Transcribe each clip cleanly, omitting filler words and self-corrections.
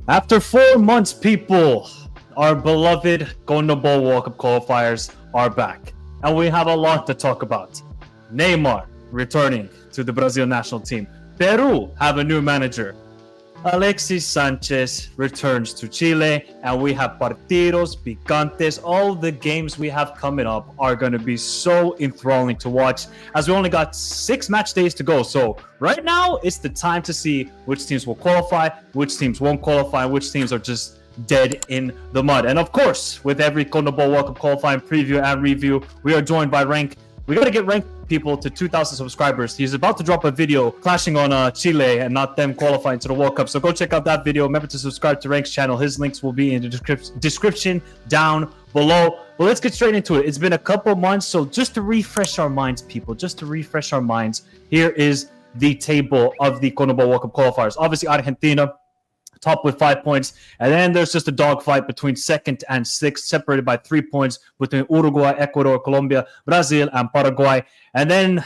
After 4 months, people, our beloved Conmebol World Cup qualifiers are back. And we have a lot to talk about. Neymar returning to the Brazil national team. Peru have a new manager. Alexis Sanchez returns to Chile, and we have partidos, picantes. All the games we have coming up are going to be so enthralling to watch, as we only got 6 match days to go. So right now, it's the time to see which teams will qualify, which teams won't qualify, and which teams are just dead in the mud. And of course, with every Conmebol World Cup qualifying preview and review, we are joined by Rank. We got to get Rank people to 2,000 subscribers. He's about to drop a video clashing on Chile and not them qualifying to the World Cup. So go check out that video. Remember to subscribe to Rank's channel. His links will be in the description down below. But let's get straight into it. It's been a couple months. So just to refresh our minds, people, here is the table of the Conmebol World Cup qualifiers. Obviously, Argentina top with 5 points, and then there's just a dogfight between second and sixth, separated by 3 points between Uruguay, Ecuador, Colombia, Brazil, and Paraguay. And then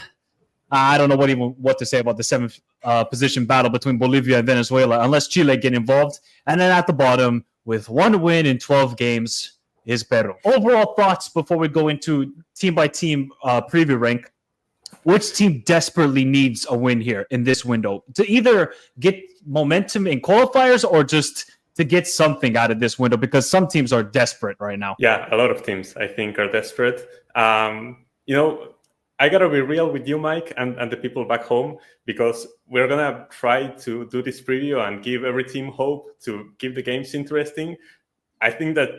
I don't know what to say about the seventh position battle between Bolivia and Venezuela, unless Chile get involved. And then at the bottom, with 1 win in 12 games, is Peru. Overall thoughts before we go into team by team preview Rank. Which team desperately needs a win here in this window to either get momentum in qualifiers or just to get something out of this window? Because some teams are desperate right now. Yeah, a lot of teams, I think, are desperate. I got to be real with you, Mike, and the people back home, because we're going to try to do this preview and give every team hope to keep the games interesting. I think that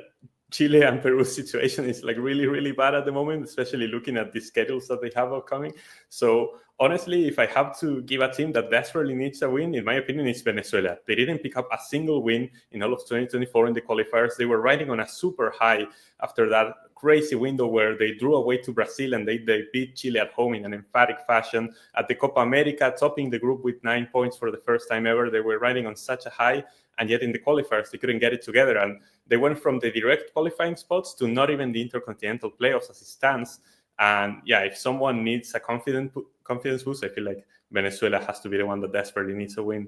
Chile and Peru's situation is like really, really bad at the moment, especially looking at the schedules that they have upcoming. So honestly, if I have to give a team that desperately needs a win, in my opinion, it's Venezuela. They didn't pick up a single win in all of 2024 in the qualifiers. They were riding on a super high after that crazy window where they drew away to Brazil and they beat Chile at home in an emphatic fashion. At the Copa America, topping the group with 9 points for the first time ever. They were riding on such a high, and yet in the qualifiers, they couldn't get it together. And they went from the direct qualifying spots to not even the intercontinental playoffs as it stands. And yeah, if someone needs a confidence boost, I feel like Venezuela has to be the one that desperately needs a win.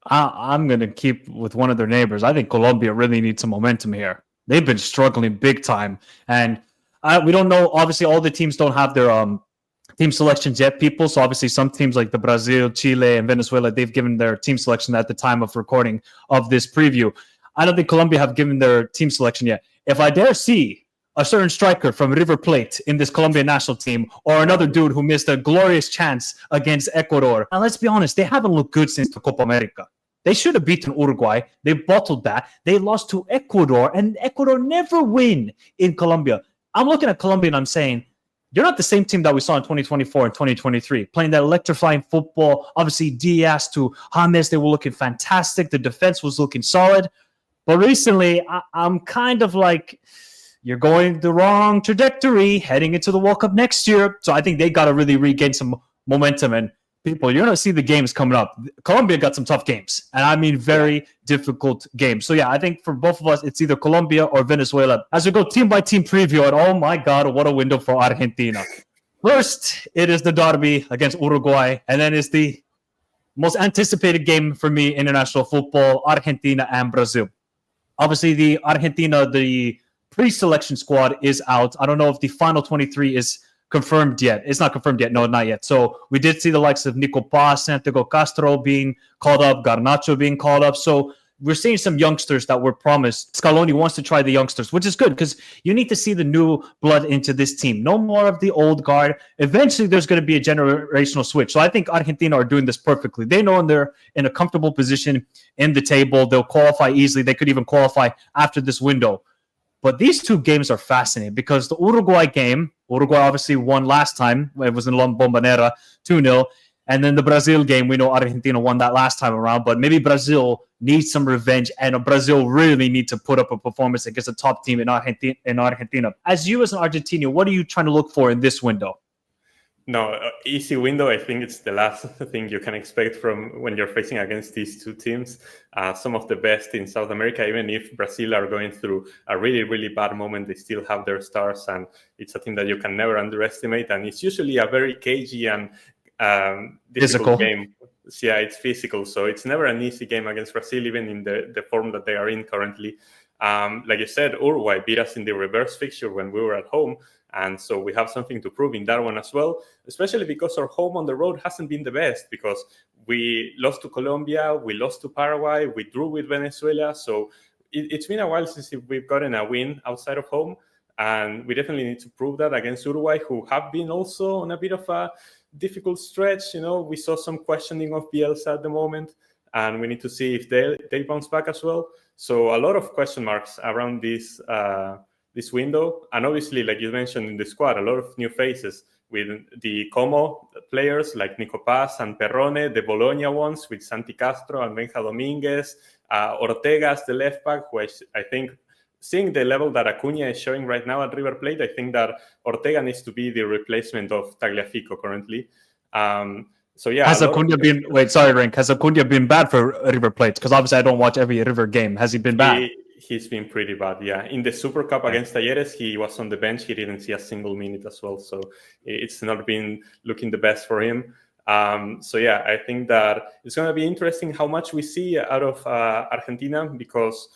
I'm going to keep with one of their neighbors. I think Colombia really needs some momentum here. They've been struggling big time. And we don't know, obviously, all the teams don't have their team selections yet, people. So obviously some teams like the Brazil, Chile, and Venezuela, they've given their team selection at the time of recording of this preview. I don't think Colombia have given their team selection yet. If I dare see a certain striker from River Plate in this Colombian national team, or another dude who missed a glorious chance against Ecuador, and let's be honest, they haven't looked good since the Copa America. They should have beaten Uruguay. They bottled that. They lost to Ecuador, and Ecuador never win in Colombia. I'm looking at Colombia and I'm saying, you're not the same team that we saw in 2024 and 2023, playing that electrifying football. Obviously, Diaz to James, they were looking fantastic. The defense was looking solid. But recently, I'm kind of like, you're going the wrong trajectory heading into the World Cup next year. So I think they got to really regain some momentum. And people, you're going to see the games coming up. Colombia got some tough games, and I mean very difficult games. So yeah, I think for both of us, it's either Colombia or Venezuela. As we go team by team preview, and oh my God, what a window for Argentina. First, it is the derby against Uruguay, and then it's the most anticipated game for me in international football, Argentina and Brazil. Obviously, the Argentina, the pre-selection squad is out. I don't know if the final 23 is confirmed yet. It's not confirmed yet. No, not yet. So we did see the likes of Nico Paz, Santiago Castro being called up, Garnacho being called up. So we're seeing some youngsters that were promised. Scaloni wants to try the youngsters, which is good because you need to see the new blood into this team. No more of the old guard. Eventually, there's going to be a generational switch. So I think Argentina are doing this perfectly. They know they're in a comfortable position in the table. They'll qualify easily. They could even qualify after this window. But these two games are fascinating because the Uruguay game, Uruguay obviously won last time. It was in La Bombonera, 2-0. And then the Brazil game, we know Argentina won that last time around, but maybe Brazil needs some revenge, and Brazil really need to put up a performance against a top team in Argentina. As you as an Argentinian, what are you trying to look for in this window? No, easy window. I think it's the last thing you can expect from when you're facing against these two teams. Some of the best in South America, even if Brazil are going through a really, really bad moment, they still have their stars, and it's a team that you can never underestimate. And it's usually a very cagey and difficult game. yeah, it's physical. So it's never an easy game against Brazil, even in the form that they are in currently. Like you said, Uruguay beat us in the reverse fixture when we were at home. And so we have something to prove in that one as well, especially because our home on the road hasn't been the best, because we lost to Colombia, we lost to Paraguay, we drew with Venezuela. So it's been a while since we've gotten a win outside of home. And we definitely need to prove that against Uruguay, who have been also on a bit of a difficult stretch. We saw some questioning of Bielsa at the moment, and we need to see if they bounce back as well. So a lot of question marks around this window. And obviously, like you mentioned in the squad, a lot of new faces with the Como players like Nico Paz and Perrone, the Bologna ones with Santi Castro and Benja Dominguez, Ortega as the left back, who I think, seeing the level that Acuna is showing right now at River Plate, I think that Ortega needs to be the replacement of Tagliafico currently. So yeah, has Acuna been? Wait, sorry, Rink. Has Acuna been bad for River Plate? Because obviously I don't watch every River game. Has he been bad? He's been pretty bad. Yeah, in the Super Cup against Talleres, he was on the bench. He didn't see a single minute as well. So it's not been looking the best for him. So yeah, I think that it's going to be interesting how much we see out of Argentina, because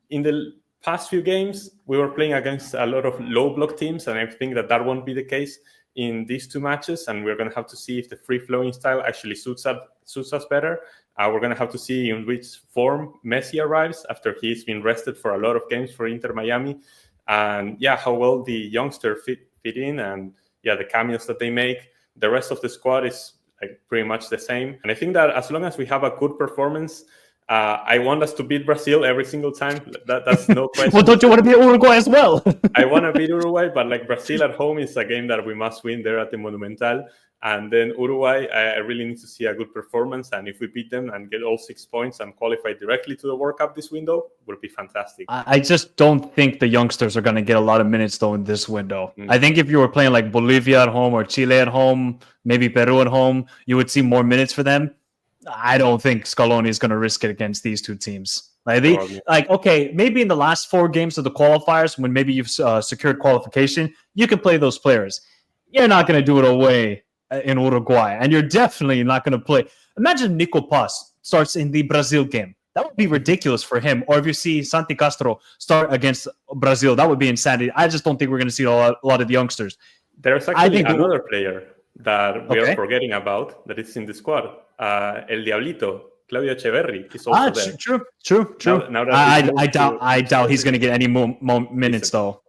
in the past few games we were playing against a lot of low block teams, and I think that won't be the case in these two matches, and we're going to have to see if the free-flowing style actually suits us better. We're going to have to see in which form Messi arrives after he's been rested for a lot of games for Inter Miami, and yeah, how well the youngster fit in, and yeah, the cameos that they make. The rest of the squad is like pretty much the same, and I think that as long as we have a good performance, I want us to beat Brazil every single time. That's no question. Well, don't you want to beat Uruguay as well? I want to beat Uruguay, but like Brazil at home is a game that we must win there at the Monumental. And then Uruguay, I really need to see a good performance. And if we beat them and get all 6 points and qualify directly to the World Cup this window, would be fantastic. I just don't think the youngsters are going to get a lot of minutes, though, in this window. I think if you were playing like Bolivia at home or Chile at home, maybe Peru at home, you would see more minutes for them. I don't think Scaloni is going to risk it against these two teams. Okay, maybe in the last 4 games of the qualifiers, when maybe you've secured qualification, you can play those players. You're not going to do it away in Uruguay, and you're definitely not going to play. Imagine Nico Paz starts in the Brazil game. That would be ridiculous for him. Or if you see Santi Castro start against Brazil, that would be insanity. I just don't think we're going to see a lot of the youngsters. There's actually another player that we are forgetting about that is in the squad. El Diablito, Claudio Echeverri, is also there. True. Now I doubt he's going to get any more minutes, though.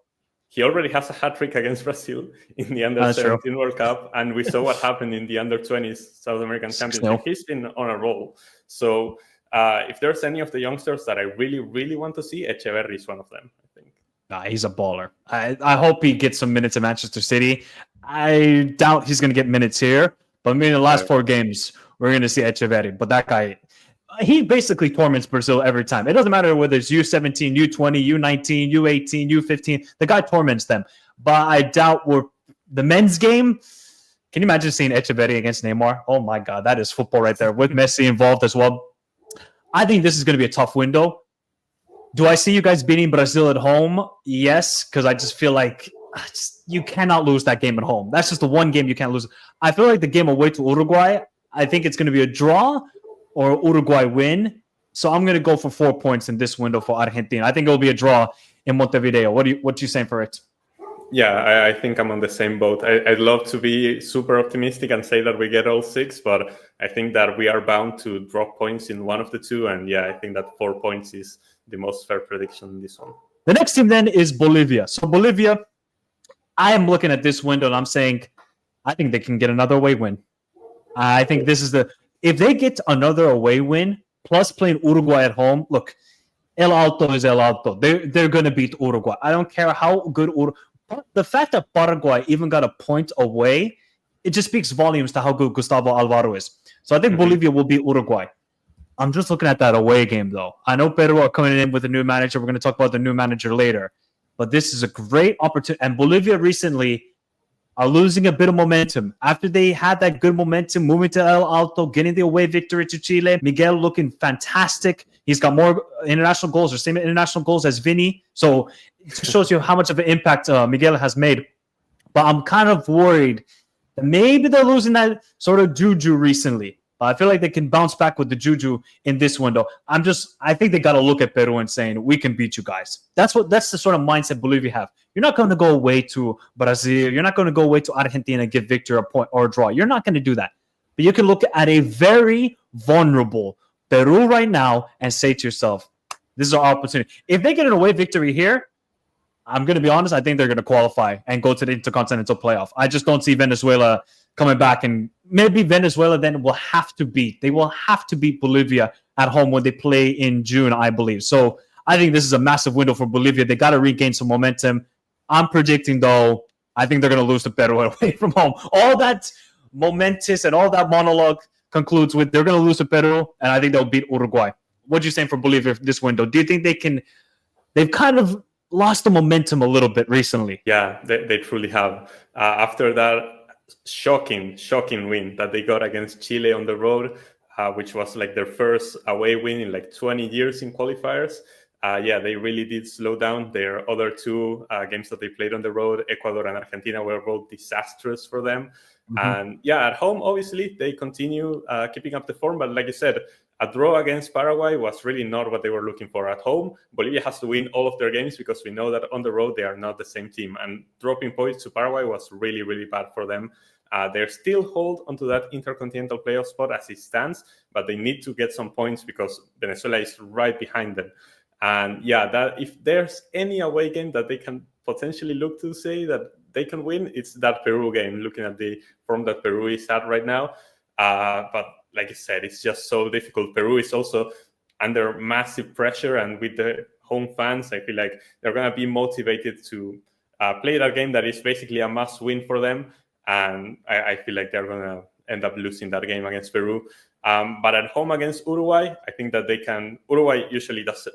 He already has a hat-trick against Brazil in the Under-17 World Cup, and we saw what happened in the Under-20s South American Championship. He's been on a roll. So if there's any of the youngsters that I really, really want to see, Echeverri is one of them, I think. Nah, he's a baller. I hope he gets some minutes at Manchester City. I doubt he's going to get minutes here, but maybe in the last 4 games, we're going to see Echeverri. But that guy, he basically torments Brazil every time. It doesn't matter whether it's U17, U20, U19, U18, U15. The guy torments them. But I doubt the men's game. Can you imagine seeing Echeverri against Neymar? Oh, my God. That is football right there, with Messi involved as well. I think this is going to be a tough window. Do I see you guys beating Brazil at home? Yes, because I just feel like you cannot lose that game at home. That's just the one game you can't lose. I feel like the game away to Uruguay, I think it's going to be a draw or Uruguay win. So I'm going to go for 4 points in this window for Argentina. I think it will be a draw in Montevideo. What you saying for it? Yeah, I think I'm on the same boat. I'd love to be super optimistic and say that we get all 6, but I think that we are bound to drop points in one of the two. And yeah, I think that 4 points is the most fair prediction in this one. The next team then is Bolivia. So Bolivia, I am looking at this window and I'm saying, I think they can get another away win. I think this is if they get another away win, plus playing Uruguay at home, look, El Alto is El Alto. They're going to beat Uruguay. I don't care how good the fact that Paraguay even got a point away, it just speaks volumes to how good Gustavo Alvaro is. So I think Bolivia will beat Uruguay. I'm just looking at that away game, though. I know Peru are coming in with a new manager. We're going to talk about the new manager later. But this is a great opportunity. And Bolivia recently are losing a bit of momentum. After they had that good momentum, moving to El Alto, getting the away victory to Chile, Miguel looking fantastic. He's got more international goals or same international goals as Vini. So it shows you how much of an impact Miguel has made. But I'm kind of worried that maybe they're losing that sort of juju recently. But I feel like they can bounce back with the juju in this window. I think they got to look at Peru and saying, we can beat you guys. That's the sort of mindset Bolivia have. You're not going to go away to Brazil. You're not going to go away to Argentina and give victory a point or a draw. You're not going to do that. But you can look at a very vulnerable Peru right now and say to yourself, this is our opportunity. If they get an away victory here, I'm going to be honest, I think they're going to qualify and go to the Intercontinental Playoff. I just don't see Venezuela coming back, and maybe Venezuela then will have to beat Bolivia at home when they play in June, I believe. So I think this is a massive window for Bolivia. They got to regain some momentum. I'm predicting, though, I think they're going to lose to Peru away from home. All that momentous and all that monologue concludes with they're going to lose to Peru, and I think they'll beat Uruguay. What do you say for Bolivia this window? Do you think they've kind of lost the momentum a little bit recently? Yeah, they truly have. After that shocking win that they got against Chile on the road, which was like their first away win in like 20 years in qualifiers. They really did slow down. Their other two games that they played on the road, Ecuador and Argentina, were both disastrous for them. And at home, obviously, they continue keeping up the form. But like you said, a draw against Paraguay was really not what they were looking for. At home, Bolivia has to win all of their games because we know that on the road, they are not the same team. And dropping points to Paraguay was really, really bad for them. They still hold onto that intercontinental playoff spot as it stands, but they need to get some points because Venezuela is right behind them. And that if there's any away game that they can potentially look to say that they can win, it's that Peru game, looking at the form that Peru is at right now. But like I said, it's just so difficult. Peru is also under massive pressure, and with the home fans, I feel like they're going to be motivated to play that game that is basically a must-win for them. And I feel like they're going to end up losing that game against Peru. But at home against Uruguay, I think that they can. Uruguay usually does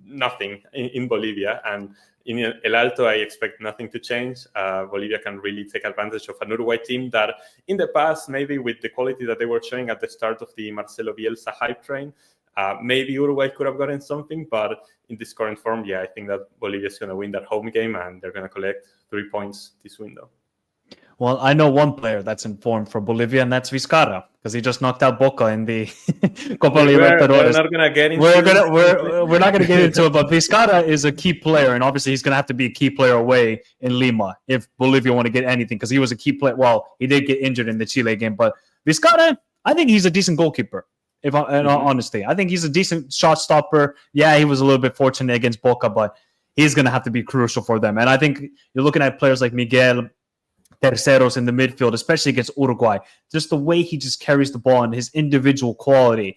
nothing in Bolivia, and in El Alto, I expect nothing to change. Bolivia can really take advantage of an Uruguay team that in the past, maybe with the quality that they were showing at the start of the Marcelo Bielsa hype train, maybe Uruguay could have gotten something, but in this current form, I think that Bolivia is going to win that home game and they're going to collect 3 points this window. Well, I know one player that's in form for Bolivia, and that's Vizcarra, because he just knocked out Boca in the Copa Libertadores. We're not going to get into we're not going to get into it, but Vizcarra is a key player, and obviously he's going to have to be a key player away in Lima if Bolivia want to get anything, because he was a key player. Well, he did get injured in the Chile game, but Vizcarra, I think he's a decent goalkeeper. In all honesty, I think he's a decent shot stopper. Yeah, he was a little bit fortunate against Boca, but he's going to have to be crucial for them. And I think you're looking at players like Miguel Terceros in the midfield, especially against Uruguay. Just the way he just carries the ball and his individual quality.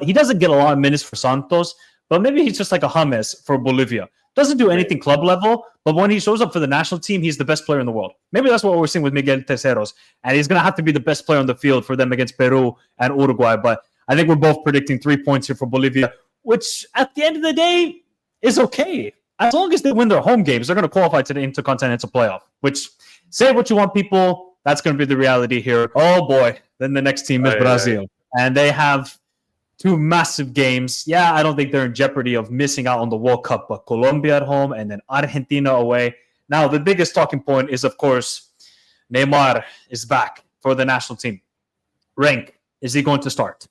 He doesn't get a lot of minutes for Santos, but maybe he's just like a James for Bolivia. Doesn't do anything club level, but when he shows up for the national team, he's the best player in the world. Maybe that's what we're seeing with Miguel Terceros. And he's going to have to be the best player on the field for them against Peru and Uruguay. But I think we're both predicting 3 points here for Bolivia, which at the end of the day is okay. As long as they win their home games, they're going to qualify to the Intercontinental Playoff, which, say what you want, people, that's going to be the reality here. Oh, boy. Then the next team is Brazil. And they have 2 massive games. Yeah, I don't think they're in jeopardy of missing out on the World Cup, but Colombia at home and then Argentina away. Now, the biggest talking point is, of course, Neymar is back for the national team. Rank, is he going to start?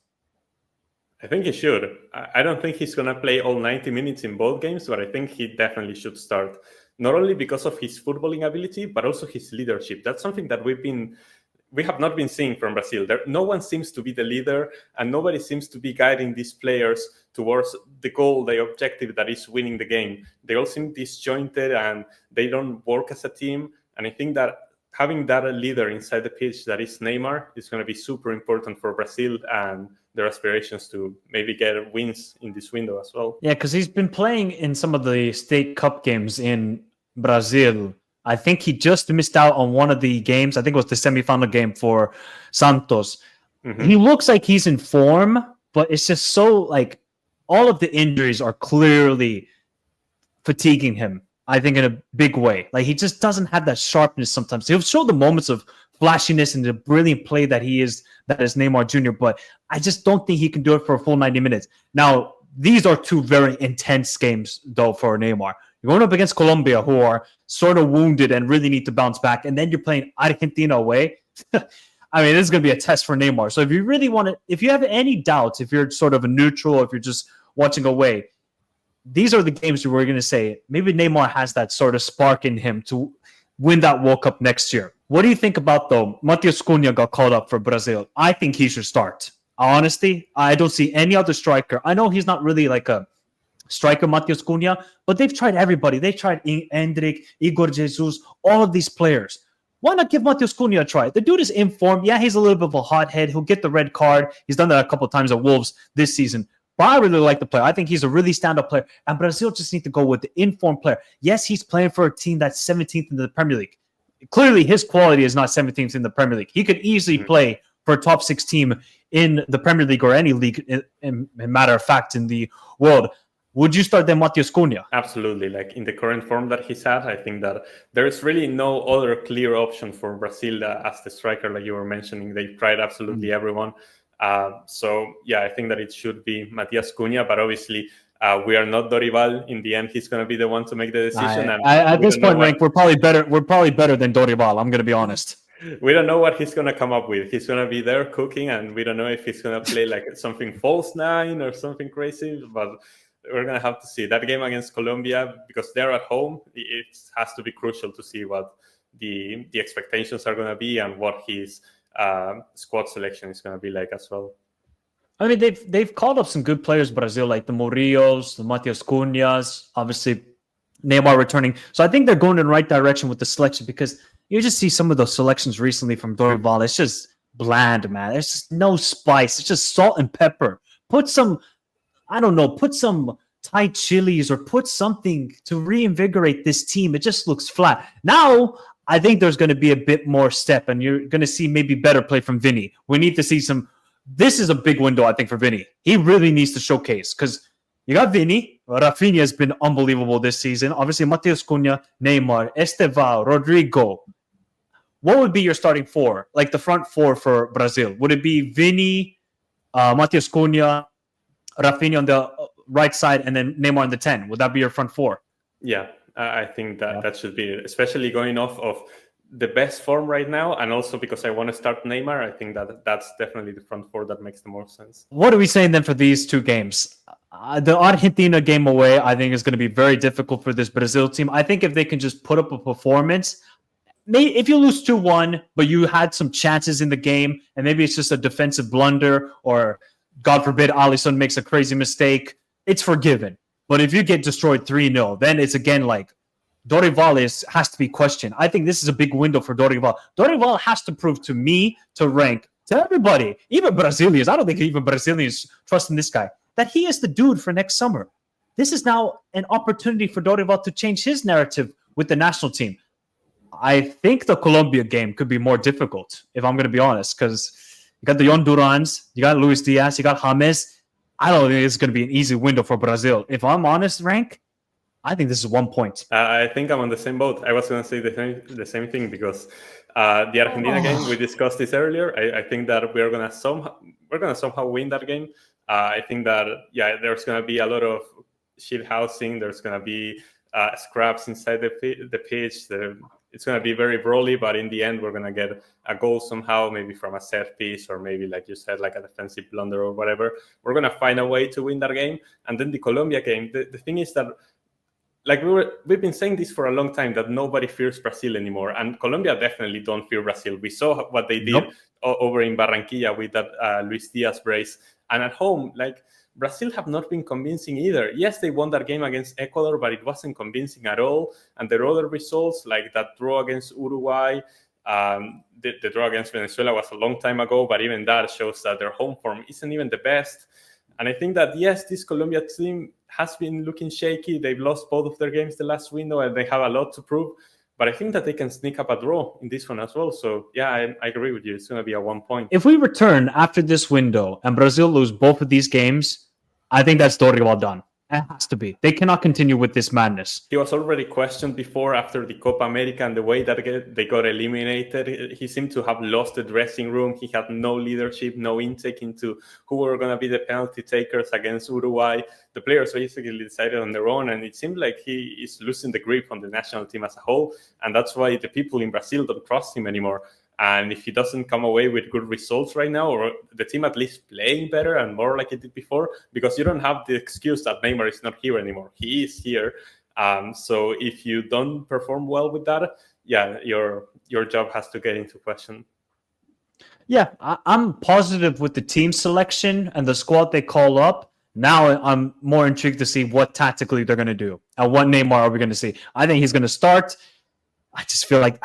I think he should. I don't think he's going to play all 90 minutes in both games, but I think he definitely should start. Not only because of his footballing ability, but also his leadership. That's something that we have not been seeing from Brazil. No one seems to be the leader, and nobody seems to be guiding these players towards the goal, the objective that is winning the game. They all seem disjointed, and they don't work as a team. And I think that having that leader inside the pitch that is Neymar is going to be super important for Brazil and their aspirations to maybe get wins in this window as well. Yeah, because he's been playing in some of the State Cup games in Brazil. I think he just missed out on one of the games. I think it was the semifinal game for Santos. He looks like he's in form, but it's just so like all of the injuries are clearly fatiguing him, I think, in a big way. Like he just doesn't have that sharpness sometimes. He'll show the moments of flashiness and the brilliant play that is Neymar Jr., but I just don't think he can do it for a full 90 minutes. Now, these are 2 very intense games, though, for Neymar. You're going up against Colombia, who are sort of wounded and really need to bounce back, and then you're playing Argentina away. I mean, this is going to be a test for Neymar. So if you really want to, if you have any doubts, if you're sort of a neutral, if you're just watching away, these are the games where we're going to say maybe Neymar has that sort of spark in him to win that World Cup next year. What do you think about, though? Matheus Cunha got called up for Brazil. I think he should start. Honestly, I don't see any other striker. I know he's not really like a striker, Matheus Cunha, but they've tried everybody. They tried Endrick, Igor Jesus, all of these players. Why not give Matheus Cunha a try? The dude is in form. Yeah, he's a little bit of a hothead. He'll get the red card. He's done that a couple of times at Wolves this season. But I really like the player. I think he's a really stand-up player. And Brazil just need to go with the informed player. Yes, he's playing for a team that's 17th in the Premier League. Clearly, his quality is not 17th in the Premier League. He could easily play for a top 6 team in the Premier League or any league, in matter of fact, in the world. Would you start them Matheus Cunha? Absolutely. Like in the current form that he's at, I think that there is really no other clear option for Brazil as the striker, like you were mentioning. They've tried absolutely everyone. So, yeah, I think that it should be Matheus Cunha, but obviously we are not Dorival. In the end, he's going to be the one to make the decision. At this point, Rank, we're probably better than Dorival. I'm going to be honest. We don't know what he's going to come up with. He's going to be there cooking, and we don't know if he's going to play like something false nine or something crazy, but we're going to have to see. That game against Colombia, because they're at home, it has to be crucial to see what the expectations are going to be and what his squad selection is going to be like as well. I mean, they've called up some good players, Brazil, like the Murillos, the Matheus Cunhas, obviously Neymar returning. So I think they're going in the right direction with the selection, because you just see some of those selections recently from Dorival. It's just bland, man. There's just no spice. It's just salt and pepper. Put some Thai chilies or put something to reinvigorate this team. It just looks flat. Now, I think there's going to be a bit more step, and you're going to see maybe better play from Vini. We need to see some. This is a big window, I think, for Vini. He really needs to showcase, because you got Vini. Rafinha has been unbelievable this season. Obviously, Matheus Cunha, Neymar, Estevao, Rodrigo. What would be your starting four, like the front four for Brazil? Would it be Vini, Matheus Cunha, Rafinha on the right side, and then Neymar on the 10? Would that be your front four? Yeah, I think that should be it, especially going off of the best form right now, and also because I want to start Neymar. I think that's definitely the front four that makes the most sense. What are we saying then for these two games? The Argentina game away, I think, is going to be very difficult for this Brazil team. I think if they can just put up a performance, maybe if you lose 2-1, but you had some chances in the game, and maybe it's just a defensive blunder, or God forbid Alisson makes a crazy mistake, it's forgiven. But if you get destroyed 3-0, then it's again like Dorival has to be questioned. I think this is a big window for Dorival. Dorival has to prove to me, to Rank, to everybody, even Brazilians. I don't think even Brazilians trust in this guy, that he is the dude for next summer. This is now an opportunity for Dorival to change his narrative with the national team. I think the Colombia game could be more difficult, if I'm going to be honest, because you got the Hondurans, you got Luis Diaz, you got James. I don't think it's going to be an easy window for Brazil. If I'm honest, Rank, I think this is 1 point. I think I'm on the same boat. I was going to say the same thing, because the Argentina game, we discussed this earlier. I think that we're going to somehow win that game. I think that there's going to be a lot of shit housing. There's going to be scraps inside the pitch. It's going to be very brawly, but in the end, we're going to get a goal somehow, maybe from a set piece, or maybe, like you said, like a defensive blunder or whatever. We're going to find a way to win that game. And then the Colombia game, the thing is that, like we've been saying this for a long time, that nobody fears Brazil anymore, and Colombia definitely don't fear Brazil. We saw what they did over in Barranquilla with that Luis Diaz brace, and at home, like, Brazil have not been convincing either. Yes, they won that game against Ecuador, but it wasn't convincing at all. And their other results, like that draw against Uruguay, the draw against Venezuela was a long time ago, but even that shows that their home form isn't even the best. And I think that, yes, this Colombia team has been looking shaky. They've lost both of their games the last window, and they have a lot to prove. But I think that they can sneak up a draw in this one as well. So, yeah, I agree with you. It's going to be a 1 point. If we return after this window and Brazil lose both of these games, I think that's Dorival done. It has to be. They cannot continue with this madness. He was already questioned before after the Copa America and the way that they got eliminated. He seemed to have lost the dressing room. He had no leadership, no intake into who were going to be the penalty takers against Uruguay. The players basically decided on their own, and it seemed like he is losing the grip on the national team as a whole. And that's why the people in Brazil don't trust him anymore. And if he doesn't come away with good results right now, or the team at least playing better and more like it did before, because you don't have the excuse that Neymar is not here anymore. He is here. So if you don't perform well with that, yeah, your job has to get into question. Yeah, I'm positive with the team selection and the squad they call up. Now I'm more intrigued to see what tactically they're going to do and what Neymar are we going to see. I think he's going to start. I just feel like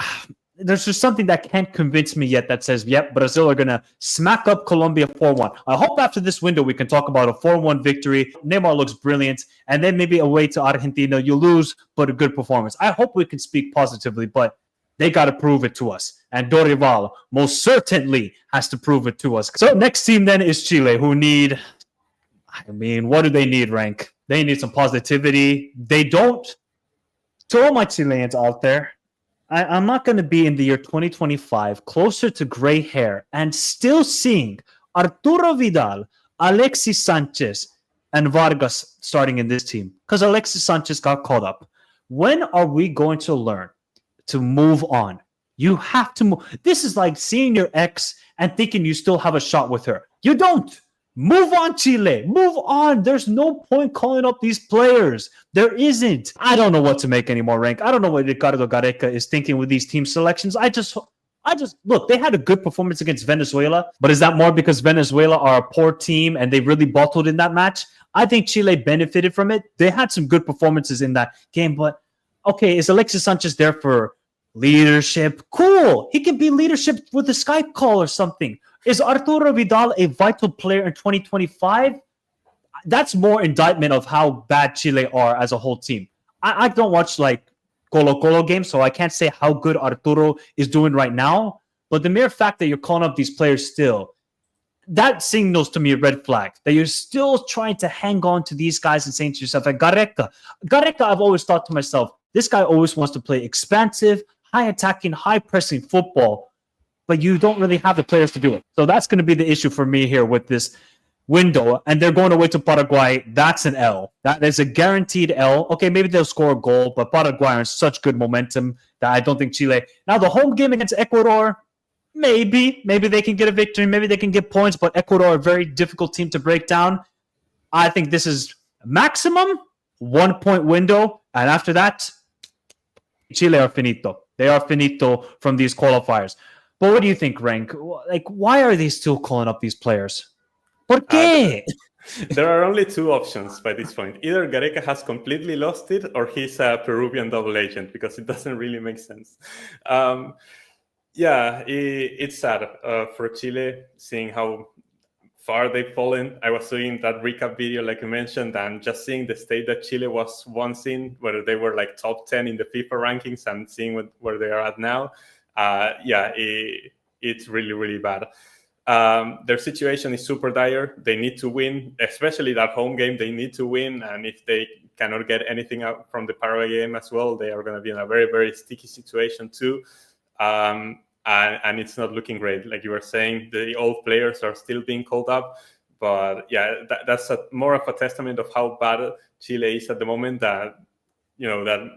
there's just something that can't convince me yet that says, yep, Brazil are going to smack up Colombia 4-1. I hope after this window we can talk about a 4-1 victory. Neymar looks brilliant. And then maybe away to Argentina, you lose, but a good performance. I hope we can speak positively, but they got to prove it to us. And Dorival most certainly has to prove it to us. So next team then is Chile, who need, what do they need, Rank? They need some positivity. They don't. To all my Chileans out there, I'm not going to be in the year 2025 closer to gray hair and still seeing Arturo Vidal, Alexis Sanchez, and Vargas starting in this team because Alexis Sanchez got called up. When are we going to learn to move on? You have to move. This is like seeing your ex and thinking you still have a shot with her. You don't. Move on, Chile. Move on. There's no point calling up these players. There isn't. I don't know what to make anymore, Rank. I don't know what Ricardo Gareca is thinking with these team selections. I just look, they had a good performance against Venezuela, but is that more because Venezuela are a poor team and they really bottled in that match? I think Chile benefited from it. They had some good performances in that game, but okay, is Alexis Sanchez there for leadership? Cool. He can be leadership with a Skype call or something. Is Arturo Vidal a vital player in 2025? That's more indictment of how bad Chile are as a whole team. I don't watch like Colo games, so I can't say how good Arturo is doing right now. But the mere fact that you're calling up these players still, that signals to me a red flag. That you're still trying to hang on to these guys and saying to yourself, like Gareca, I've always thought to myself, this guy always wants to play expansive, high-attacking, high-pressing football, but you don't really have the players to do it. So that's going to be the issue for me here with this window. And they're going away to Paraguay. That's an L. That is a guaranteed L. Okay, maybe they'll score a goal, but Paraguay are in such good momentum that I don't think Chile. Now, the home game against Ecuador, maybe they can get a victory. Maybe they can get points, but Ecuador are a very difficult team to break down. I think this is maximum 1 point window. And after that, Chile are finito. They are finito from these qualifiers. But what do you think, Rank? Like, why are they still calling up these players? ¿Por qué? There are only two options by this point. Either Gareca has completely lost it, or he's a Peruvian double agent, because it doesn't really make sense. It's sad for Chile, seeing how far they've fallen. I was doing that recap video, like you mentioned, and just seeing the state that Chile was once in, where they were like top 10 in the FIFA rankings, and seeing where they are at now. It's really, really bad. Their situation is super dire. They need to win, especially that home game. They need to win, and if they cannot get anything out from the Paraguay game as well, they are going to be in a very, very sticky situation too. And it's not looking great. Like you were saying, the old players are still being called up. But yeah, that's more of a testament of how bad Chile is at the moment, that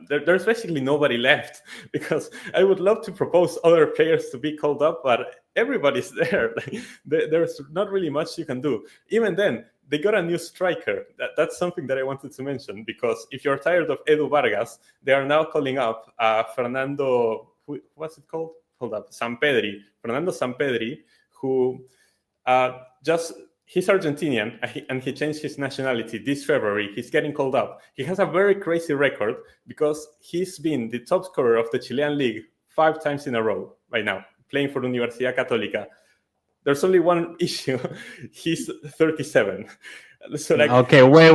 there's basically nobody left, because I would love to propose other players to be called up, but everybody's there. There's not really much you can do. Even then, they got a new striker. That's something that I wanted to mention, because if you're tired of Edu Vargas, they are now calling up Fernando, what's it called? Hold up, Fernando Sampedri, who he's Argentinian, and he changed his nationality this February. He's getting called up. He has a very crazy record, because he's been the top scorer of the Chilean league 5 times in a row right now, playing for Universidad Católica. There's only one issue. He's 37. So okay, wait.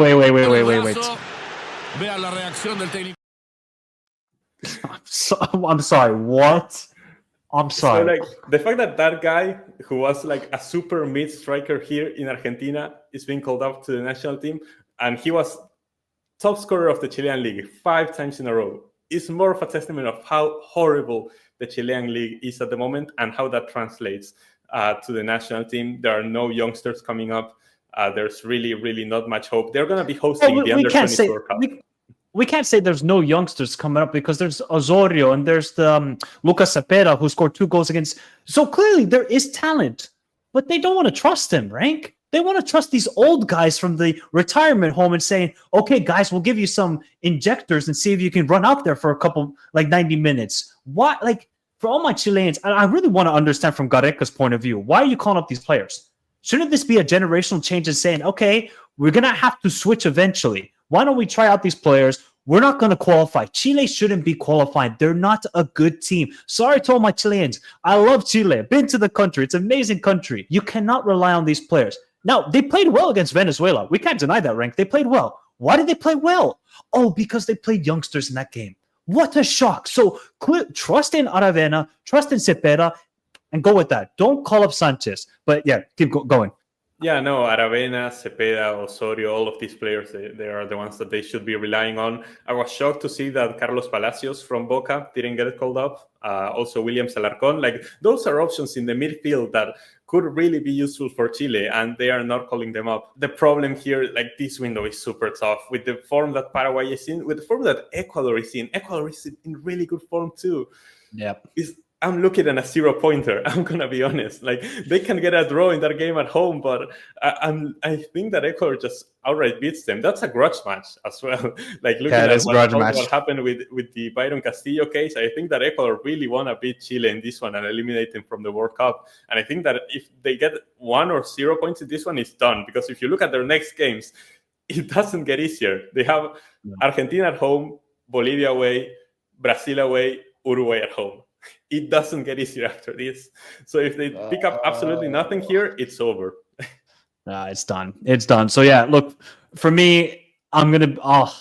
I'm sorry, what? I'm sorry. So the fact that guy who was like a super mid striker here in Argentina is being called up to the national team, and he was top scorer of the Chilean league 5 times in a row, is more of a testament of how horrible the Chilean league is at the moment, and how that translates to the national team. There are no youngsters coming up. There's really, really not much hope. They're going to be hosting the Under-20 World Cup. we can't say there's no youngsters coming up because there's Osorio and there's the Lucas Cepeda who scored 2 goals against. So clearly there is talent, but they don't want to trust him, right? They want to trust these old guys from the retirement home and saying, okay, guys, we'll give you some injectors and see if you can run out there for a couple, like 90 minutes. Why? Like, for all my Chileans, I really want to understand from Gareca's point of view, why are you calling up these players? Shouldn't this be a generational change and saying, okay, we're going to have to switch eventually. Why don't we try out these players? We're not going to qualify. Chile shouldn't be qualified. They're not a good team. Sorry to all my Chileans. I love Chile. Been to the country. It's an amazing country. You cannot rely on these players. Now, they played well against Venezuela. We can't deny that, Rank. They played well. Why did they play well? Oh, because they played youngsters in that game. What a shock. So trust in Aravena, trust in Cepeda, and go with that. Don't call up Sanchez. But yeah, keep going. Yeah, no, Aravena, Cepeda, Osorio, all of these players, they are the ones that they should be relying on. I was shocked to see that Carlos Palacios from Boca didn't get called up. Also, William Alarcón. Like, those are options in the midfield that could really be useful for Chile, and they are not calling them up. The problem here, like, this window is super tough. With the form that Paraguay is in, with the form that Ecuador is in really good form too. Yeah. I'm looking at a 0-pointer. I'm gonna be honest. Like, they can get a draw in that game at home, but I think that Ecuador just outright beats them. That's a grudge match as well. Like, looking at what happened with the Byron Castillo case, I think that Ecuador really wanna beat Chile in this one and eliminate them from the World Cup. And I think that if they get 1 or 0 points in this one, it's done. Because if you look at their next games, it doesn't get easier. They have Argentina at home, Bolivia away, Brazil away, Uruguay at home. It doesn't get easier after this. So if they pick up absolutely nothing here, it's over. It's done. It's done. So yeah, look, for me, I'll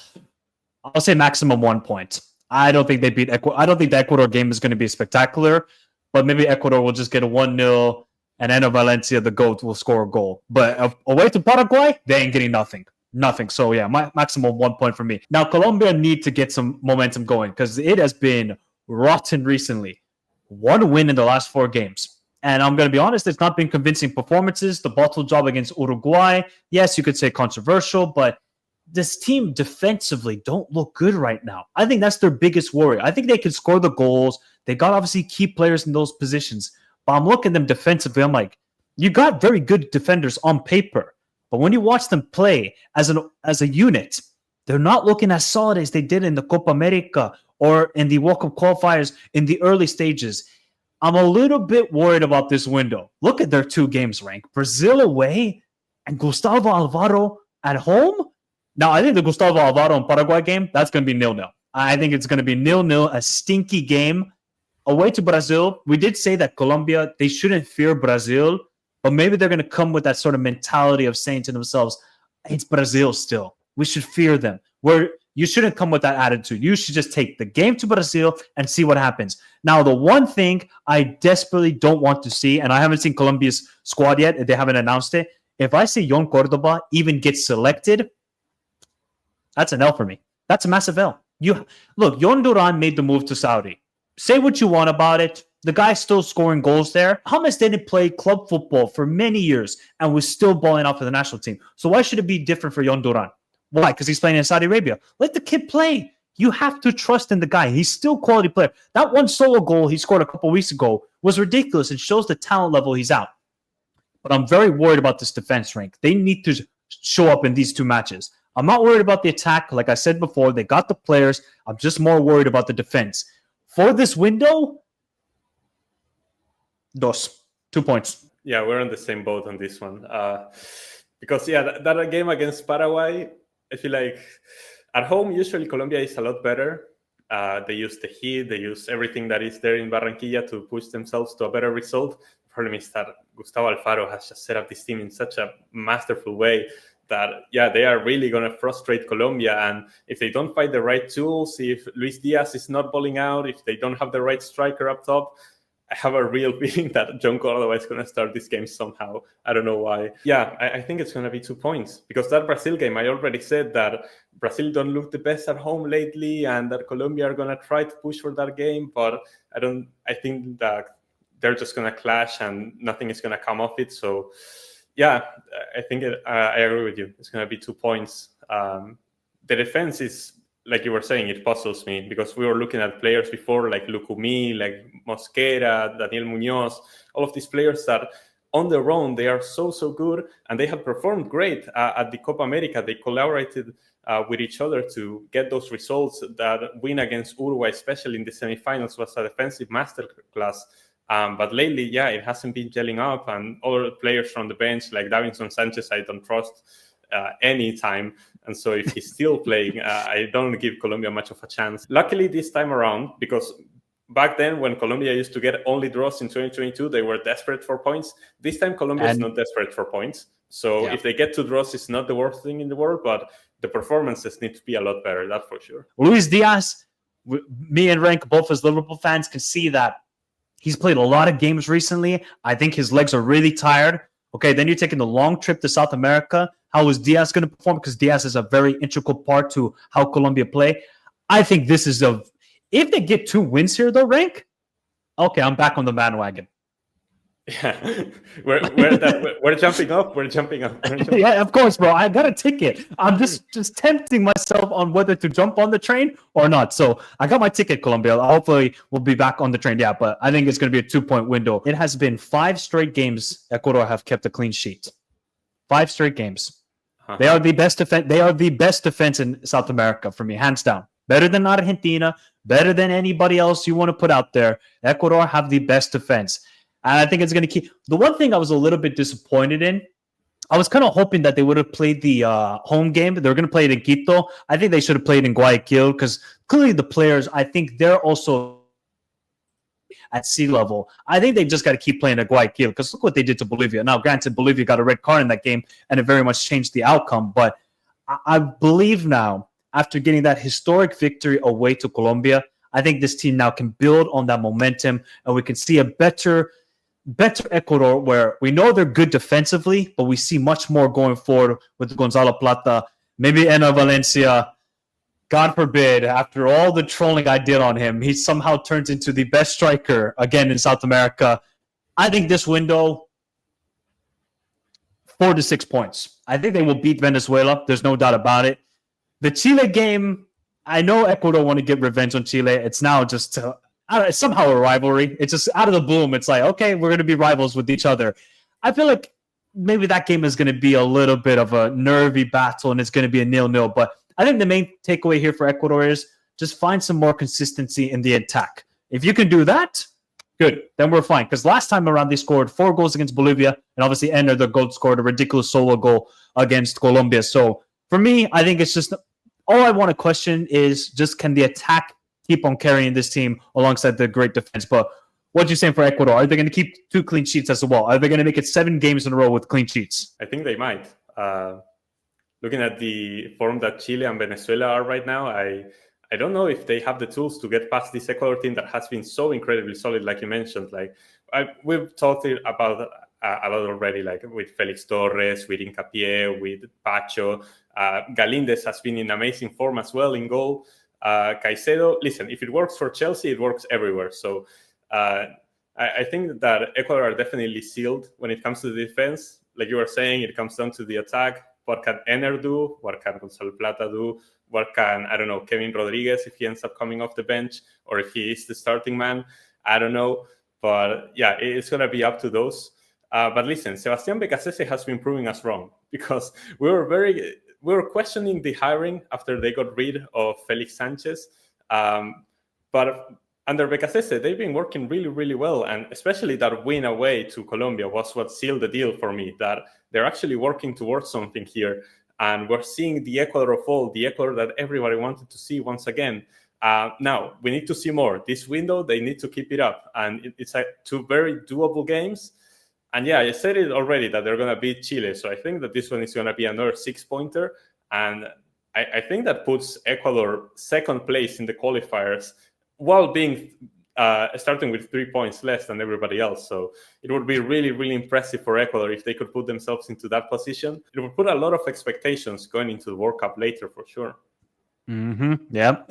say maximum 1 point. I don't think they beat Ecuador. I don't think the Ecuador game is going to be spectacular, but maybe Ecuador will just get a 1-0 and Eno Valencia, the GOAT, will score a goal. But away to Paraguay, they ain't getting nothing. Nothing. So yeah, my maximum 1 point for me. Now, Colombia need to get some momentum going because it has been rotten recently. 1 win in the last 4 games. And I'm going to be honest, it's not been convincing performances. The bottle job against Uruguay, yes, you could say controversial, but this team defensively don't look good right now. I think that's their biggest worry. I think they can score the goals. They got obviously key players in those positions. But I'm looking at them defensively. I'm like, you got very good defenders on paper. But when you watch them play as a unit, they're not looking as solid as they did in the Copa America or in the World Cup qualifiers in the early stages. I'm a little bit worried about this window. Look at their 2 games, Rank. Brazil away and Gustavo Alvaro at home. Now, I think the Gustavo Alvaro and Paraguay game, that's going to be 0-0. I think it's going to be 0-0, a stinky game. Away to Brazil, we did say that Colombia, they shouldn't fear Brazil, but maybe they're going to come with that sort of mentality of saying to themselves, it's Brazil still. We should fear them. Where you shouldn't come with that attitude. You should just take the game to Brazil and see what happens. Now, the one thing I desperately don't want to see, and I haven't seen Colombia's squad yet, they haven't announced it. If I see Jon Cordoba even get selected, that's an L for me. That's a massive L. Look, Jon Duran made the move to Saudi. Say what you want about it. The guy's still scoring goals there. James didn't play club football for many years and was still balling out for the national team. So why should it be different for Jon Duran? Why? Because he's playing in Saudi Arabia. Let the kid play. You have to trust in the guy. He's still a quality player. That one solo goal he scored a couple weeks ago was ridiculous. It shows the talent level he's out. But I'm very worried about this defense, Rank. They need to show up in these 2 matches. I'm not worried about the attack. Like I said before, they got the players. I'm just more worried about the defense. For this window, 2 points. Yeah, we're on the same boat on this one. Because, that game against Paraguay, I feel like at home, usually Colombia is a lot better. They use the heat, they use everything that is there in Barranquilla to push themselves to a better result. The problem is that Gustavo Alfaro has just set up this team in such a masterful way that, they are really going to frustrate Colombia. And if they don't find the right tools, if Luis Diaz is not balling out, if they don't have the right striker up top, I have a real feeling that Jon Cordoba is going to start this game somehow. I don't know why. I think it's going to be 2 points. Because that Brazil game, I already said that Brazil don't look the best at home lately and that Colombia are going to try to push for that game. But I think that they're just going to clash and nothing is going to come of it. So, I think I agree with you. It's going to be 2 points. The defense is like you were saying, it puzzles me because we were looking at players before like Lucumí, like Mosquera, Daniel Munoz, all of these players that on their own, they are so good, and they have performed great at the Copa America. They collaborated with each other to get those results. That win against Uruguay, especially in the semifinals, was a defensive masterclass. But lately, yeah, it hasn't been gelling up, and other players from the bench, like Davinson Sanchez, I don't trust any time. And so if he's still playing, I don't give Colombia much of a chance. Luckily, this time around, because back then when Colombia used to get only draws in 2022, they were desperate for points. This time, Colombia is not desperate for points. So if they get 2 draws, it's not the worst thing in the world, but the performances need to be a lot better, that's for sure. Luis Diaz, me and Rank, both as Liverpool fans, can see that he's played a lot of games recently. I think his legs are really tired. Okay, then you're taking the long trip to South America. How is Diaz going to perform? Because Diaz is a very integral part to how Colombia play. I think this is if they get 2 wins here, though, Rank, okay, I'm back on the bandwagon. Yeah, we're jumping up. We're jumping up. Yeah, of course, bro. I got a ticket. I'm just tempting myself on whether to jump on the train or not. So I got my ticket, Colombia. Hopefully, we'll be back on the train. Yeah, but I think it's going to be a 2-point window. It has been 5 straight games Ecuador have kept a clean sheet. 5 straight games. They are the best defense. They are the best defense in South America for me, hands down. Better than Argentina. Better than anybody else you want to put out there. Ecuador have the best defense. And I think it's going to keep... The one thing I was a little bit disappointed in, I was kind of hoping that they would have played the home game. They were going to play it in Quito. I think they should have played in Guayaquil because clearly the players, I think they're also at sea level. I think they just got to keep playing at Guayaquil because look what they did to Bolivia. Now, granted, Bolivia got a red card in that game, and it very much changed the outcome. But I believe now, after getting that historic victory away to Colombia, I think this team now can build on that momentum, and we can see a better Ecuador where we know they're good defensively, but we see much more going forward with Gonzalo Plata, maybe Enner Valencia. God forbid, after all the trolling I did on him, he somehow turns into the best striker again in South America. I think this window, 4 to 6 points. I think they will beat Venezuela. There's no doubt about it. The Chile game, I know Ecuador want to get revenge on Chile. It's now just somehow a rivalry. It's just out of the bloom. It's like, okay, we're going to be rivals with each other. I feel like maybe that game is going to be a little bit of a nervy battle and it's going to be a 0-0. But I think the main takeaway here for Ecuador is just find some more consistency in the attack. If you can do that, good, then we're fine. Because last time around, they scored 4 goals against Bolivia, and obviously Enner, the goal, scored a ridiculous solo goal against Colombia. So for me, I think it's just all I want to question is just can the attack keep on carrying this team alongside the great defense? But what are you saying for Ecuador? Are they going to keep 2 clean sheets as well? Are they going to make it 7 games in a row with clean sheets? I think they might. Looking at the form that Chile and Venezuela are right now, I don't know if they have the tools to get past this Ecuador team that has been so incredibly solid, like you mentioned. Like we've talked about a lot already, like with Felix Torres, with Hincapié, with Pacho. Galíndez has been in amazing form as well in goal. Caicedo, listen, if it works for Chelsea, it works everywhere. So I think that Ecuador are definitely sealed when it comes to the defense. Like you were saying, it comes down to the attack. What can Enner do? What can Gonzalo Plata do? What can, I don't know, Kevin Rodriguez if he ends up coming off the bench or if he is the starting man? I don't know. But yeah, it's going to be up to those. But listen, Sebastián Becasese has been proving us wrong because we were questioning the hiring after they got rid of Felix Sanchez. But under Becasese, they've been working really, really well. And especially that win away to Colombia was what sealed the deal for me, that they're actually working towards something here. And we're seeing the Ecuador of old, the Ecuador that everybody wanted to see once again. Now, we need to see more. This window, they need to keep it up. And it's like 2 very doable games. And yeah, I said it already that they're going to beat Chile. So I think that this one is going to be another 6-pointer. And I think that puts Ecuador 2nd place in the qualifiers while being starting with 3 points less than everybody else. So it would be really, really impressive for Ecuador if they could put themselves into that position. It would put a lot of expectations going into the World Cup later for sure. Yeah,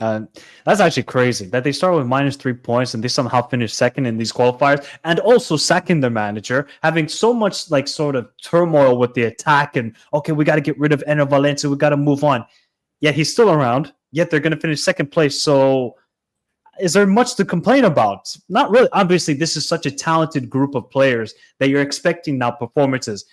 that's actually crazy that they start with -3 points and they somehow finish 2nd in these qualifiers, and also sacking their manager, having so much like sort of turmoil with the attack and okay, we got to get rid of Enner Valencia, we got to move on. Yet he's still around. yet they're going to finish second place. So is there much to complain about? Not really. Obviously, this is such a talented group of players that you're expecting now performances.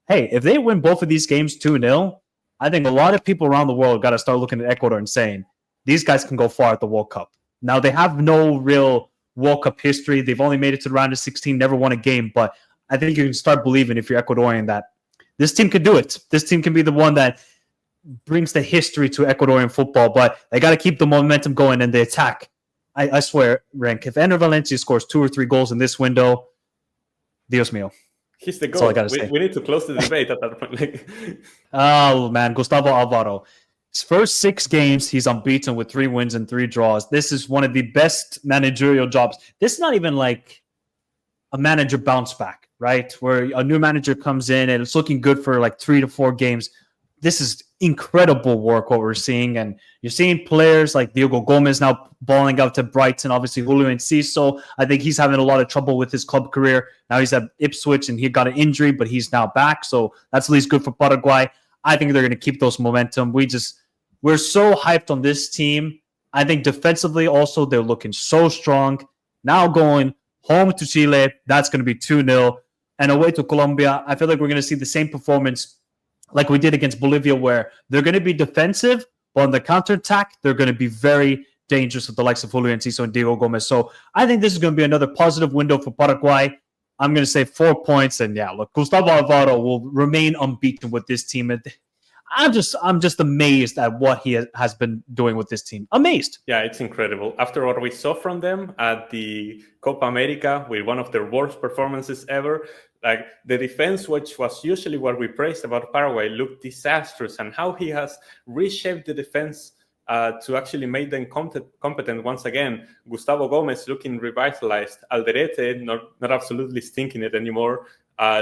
Hey, if they win both of these games 2-0, I think a lot of people around the world got to start looking at Ecuador and saying, these guys can go far at the World Cup. Now, they have no real World Cup history. They've only made it to the round of 16, never won a game. But I think you can start believing, if you're Ecuadorian, that this team can do it. This team can be the one that brings the history to Ecuadorian football. But they got to keep the momentum going in the attack. I swear, Rank, if Ender Valencia scores 2 or 3 goals in this window, Dios mío. He's the goal. We need to close the debate at that point. Oh, man. Gustavo Alvaro. His first 6 games, he's unbeaten with 3 wins and 3 draws. This is one of the best managerial jobs. This is not even like a manager bounce back, right? Where a new manager comes in and it's looking good for like 3 to 4 games. This is incredible work, what we're seeing. And you're seeing players like Diego Gomez now balling out to Brighton. Obviously, Julio Enciso, I think he's having a lot of trouble with his club career. Now he's at Ipswich and he got an injury, but he's now back. So that's at least good for Paraguay. I think they're going to keep those momentum. We're so hyped on this team. I think defensively also, they're looking so strong. Now going home to Chile, that's going to be 2-0. And away to Colombia, I feel like we're going to see the same performance like we did against Bolivia, where they're going to be defensive, but on the counterattack, they're going to be very dangerous with the likes of Julio Enciso and Diego Gomez. So I think this is going to be another positive window for Paraguay. I'm going to say 4 points. And yeah, look, Gustavo Alvaro will remain unbeaten with this team. I'm just amazed at what he has been doing with this team. Amazed. Yeah, it's incredible. After what we saw from them at the Copa America with one of their worst performances ever, like the defense, which was usually what we praised about Paraguay, looked disastrous, and how he has reshaped the defense to actually make them competent once again. Gustavo Gomez looking revitalized. Alderete not absolutely stinking it anymore.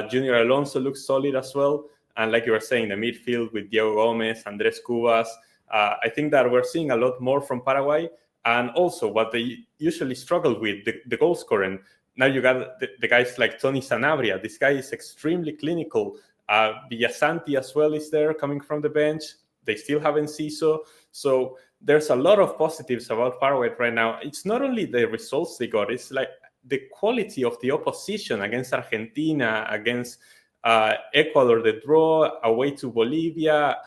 Junior Alonso looks solid as well. And like you were saying, the midfield with Diego Gomez, Andres Cubas. I think that we're seeing a lot more from Paraguay. And also what they usually struggle with, the goal scoring. Now you got the guys like Tony Sanabria. This guy is extremely clinical. Villasanti as well is there coming from the bench. They still have Enciso. So there's a lot of positives about Paraguay right now. It's not only the results they got, it's like the quality of the opposition against Argentina, against Ecuador, the draw, away to Bolivia.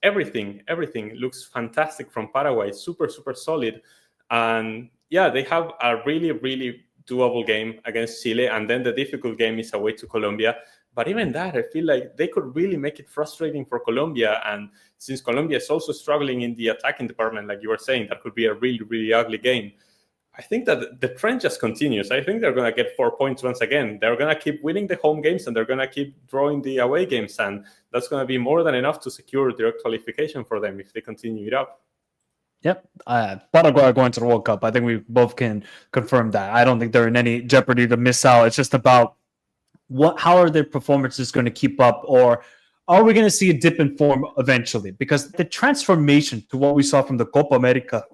Everything looks fantastic from Paraguay. Super, super solid. And yeah, they have a really, really doable game against Chile. And then the difficult game is away to Colombia. But even that, I feel like they could really make it frustrating for Colombia. And since Colombia is also struggling in the attacking department, like you were saying, that could be a really, really ugly game. I think that the trend just continues. I think they're going to get 4 points once again. They're going to keep winning the home games and they're going to keep drawing the away games. And that's going to be more than enough to secure direct qualification for them if they continue it up. Yep. Paraguay are going to the World Cup. I think we both can confirm that. I don't think they're in any jeopardy to miss out. It's just about how are their performances going to keep up, or are we going to see a dip in form eventually? Because the transformation to what we saw from the Copa America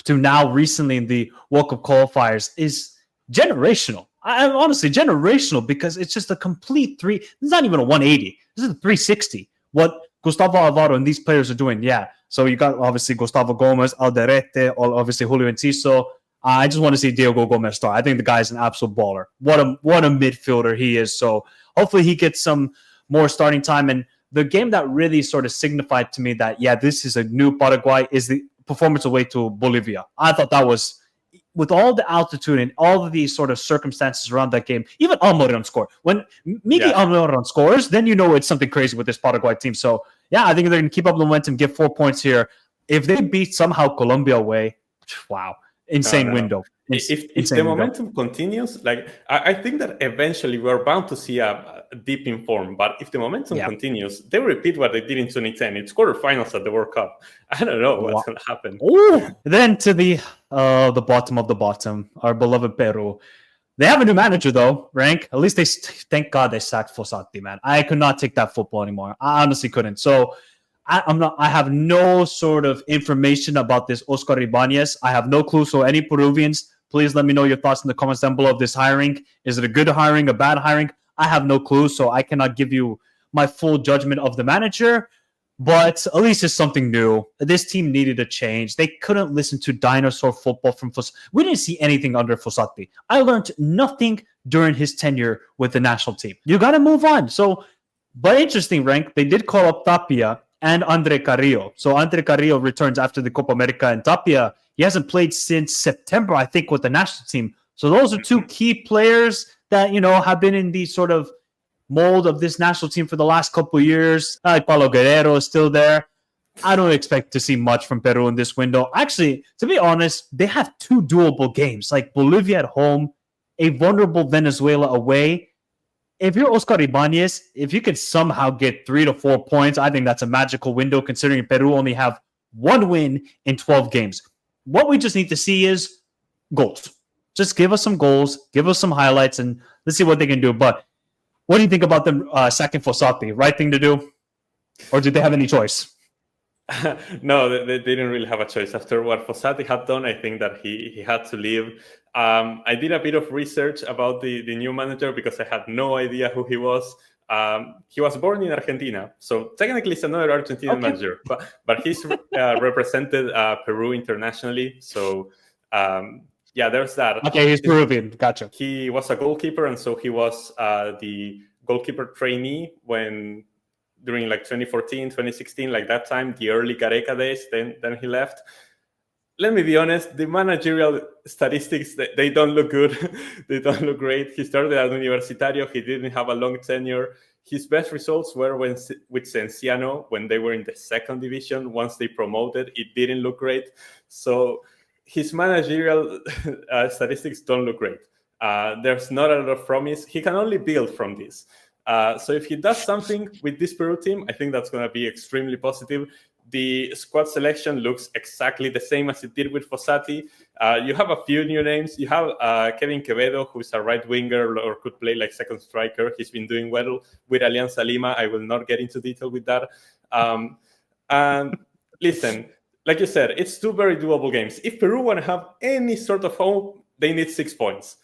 to now recently in the World Cup qualifiers is generational. I'm honestly generational, because it's just a complete it's not even a 180. This is a 360. What Gustavo Alvaro and these players are doing. Yeah. So you got obviously Gustavo Gomez, Alderete, obviously Julio Enciso. I just want to see Diego Gomez start. I think the guy's an absolute baller. What a midfielder he is. So hopefully he gets some more starting time. And the game that really sort of signified to me that, yeah, this is a new Paraguay is the performance away to Bolivia. I thought that was, with all the altitude and all of these sort of circumstances around that game, even Almiron scored. When Miguel Almiron scores, then you know it's something crazy with this Paraguay team. So, yeah, I think they're going to keep up the momentum, get 4 points here. If they beat somehow Colombia away, wow, insane window. If the momentum continues, like I think that eventually we're bound to see a dip in form. But if the momentum continues, they repeat what they did in 2010. It's quarterfinals at the World Cup. I don't know what's going to happen. Ooh. Then to the bottom of the bottom, our beloved Peru. They have a new manager though, Rank. At least thank God they sacked Fossati, man. I could not take that football anymore. I honestly couldn't. So I have no sort of information about this Oscar Ibanez. I have no clue. So any Peruvians, please let me know your thoughts in the comments down below of this hiring. Is it a good hiring, a bad hiring? I have no clue, so I cannot give you my full judgment of the manager. But at least it's something new. This team needed a change. They couldn't listen to dinosaur football from Fossati. We didn't see anything under Fossati. I learned nothing during his tenure with the national team. You got to move on. So, but interesting, Rank. They did call up Tapia and Andre Carrillo. So Andre Carrillo returns after the Copa America, and Tapia, he hasn't played since September, I think, with the national team. So those are two key players that, have been in the sort of mold of this national team for the last couple of years. Paulo Guerrero is still there. I don't expect to see much from Peru in this window. Actually, to be honest, they have two doable games, like Bolivia at home, a vulnerable Venezuela away. If you're Oscar Ibanez, if you could somehow get 3 to 4 points, I think that's a magical window considering Peru only have one win in 12 games. What we just need to see is goals. Just give us some goals, give us some highlights, and let's see what they can do. But what do you think about them sacking Fossati? Right thing to do? Or did they have any choice? No, they didn't really have a choice. After what Fossati had done, I think that he had to leave. I did a bit of research about the new manager because I had no idea who he was. He was born in Argentina, so technically it's another Argentinian manager, but he's represented Peru internationally. So there's that. Okay, he's Peruvian. Gotcha. He was a goalkeeper, and so he was the goalkeeper trainee during like 2014, 2016, like that time, the early Gareca days. Then he left. Let me be honest, the managerial statistics, they don't look good. They don't look great. He started at Universitario. He didn't have a long tenure. His best results were with Cienciano when they were in the second division. Once they promoted, it didn't look great. So his managerial statistics don't look great. There's not a lot of promise. He can only build from this. So if he does something with this Peru team, I think that's going to be extremely positive. The squad selection looks exactly the same as it did with Fossati. You have a few new names. You have Kevin Quevedo, who's a right winger or could play like second striker. He's been doing well with Alianza Lima. I will not get into detail with that. And listen, like you said, it's two very doable games. If Peru want to have any sort of hope, they need 6 points.